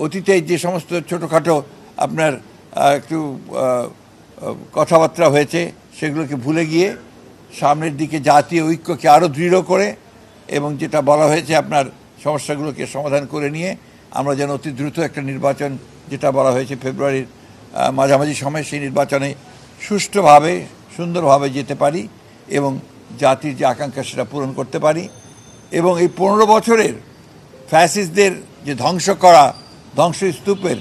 অতীতে যে সমস্ত ছোটোখাটো আপনার একটু কথাবার্তা হয়েছে সেগুলোকে ভুলে গিয়ে সামনের দিকে জাতীয় ঐক্যকে আরও দৃঢ় করে এবং যেটা বলা হয়েছে আপনার সমস্যাগুলোকে সমাধান করে নিয়ে আমরা যেন অতি দ্রুত একটা নির্বাচন, যেটা বলা হয়েছে ফেব্রুয়ারির মাঝামাঝি সময়, সেই নির্বাচনে সুষ্ঠুভাবে সুন্দরভাবে যেতে পারি এবং জাতির যে আকাঙ্ক্ষা সেটা পূরণ করতে পারি এবং এই 15 বছরের ফ্যাসিস্টদের যে ধ্বংস করা ধ্বংসস্তূপের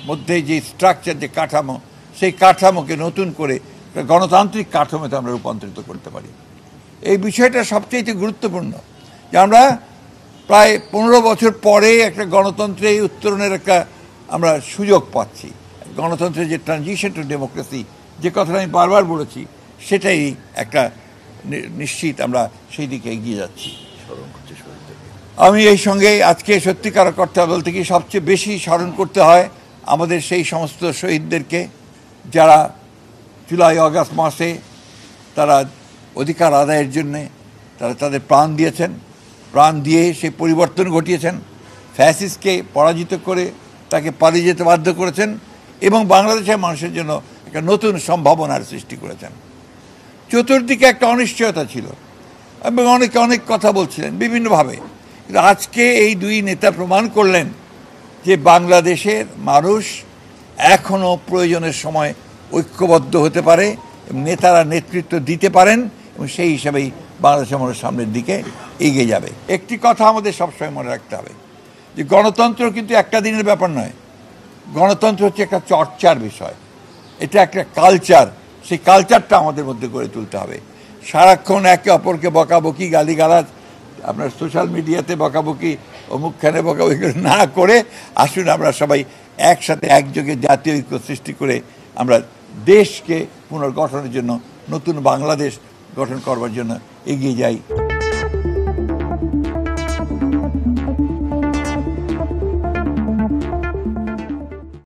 মধ্যে যে স্ট্রাকচার, যে কাঠামো, সেই কাঠামোকে নতুন করে গণতান্ত্রিক কাঠামোতে আমরা রূপান্তরিত করতে পারি। এই বিষয়টা সবচেয়ে গুরুত্বপূর্ণ যে আমরা প্রায় 15 বছর পরে একটা গণতন্ত্রে উত্তরণের একটা আমরা সুযোগ পাচ্ছি। গণতন্ত্রের যে ট্রানজিশন টু ডেমোক্রেসি, যে কথাটা আমি বারবার বলেছি, সেটাই একটা নিশ্চিত আমরা সেই দিকে এগিয়ে যাচ্ছি। আমি এই সঙ্গে আজকে সত্যিকার কথা বলতে কি সবচেয়ে বেশি স্মরণ করতে হয় আমাদের সেই সমস্ত শহীদদেরকে যারা জুলাই আগস্ট মাসে তারা অধিকার আদায়ের জন্যে তারা তাদের প্রাণ দিয়েছেন, প্রাণ দিয়ে সেই পরিবর্তন ঘটিয়েছেন, ফ্যাসিস্টকে পরাজিত করে তাকে পালিয়ে যেতে বাধ্য করেছেন এবং বাংলাদেশের মানুষের জন্য একটা নতুন সম্ভাবনার সৃষ্টি করেছেন। চতুর্দিকে একটা অনিশ্চয়তা ছিল এবং অনেকে অনেক কথা বলছিলেন বিভিন্নভাবে, কিন্তু আজকে এই দুই নেতা প্রমাণ করলেন যে বাংলাদেশের মানুষ এখনও প্রয়োজনের সময় ঐক্যবদ্ধ হতে পারে এবং নেতারা নেতৃত্ব দিতে পারেন এবং সেই হিসাবেই বাংলাদেশের মানুষ সামনের দিকে এগিয়ে যাবে। একটি কথা আমাদের সবসময় মনে রাখতে হবে যে গণতন্ত্র কিন্তু একটা দিনের ব্যাপার নয়, গণতন্ত্র হচ্ছে একটা চর্চার বিষয়, এটা একটা কালচার, সেই কালচারটা আমাদের মধ্যে গড়ে তুলতে হবে। সারাক্ষণ একে অপরকে বকাবকি, গালিগালাজ, আপনার সোশ্যাল মিডিয়াতে বকাবকি, অমুকখানে বকাবকি না করে আসুন আমরা সবাই একসাথে একযোগে জাতীয় ঐক্য সৃষ্টি করে আমরা দেশকে পুনর্গঠনের জন্য, নতুন বাংলাদেশ গঠন করবার জন্য এগিয়ে যাই।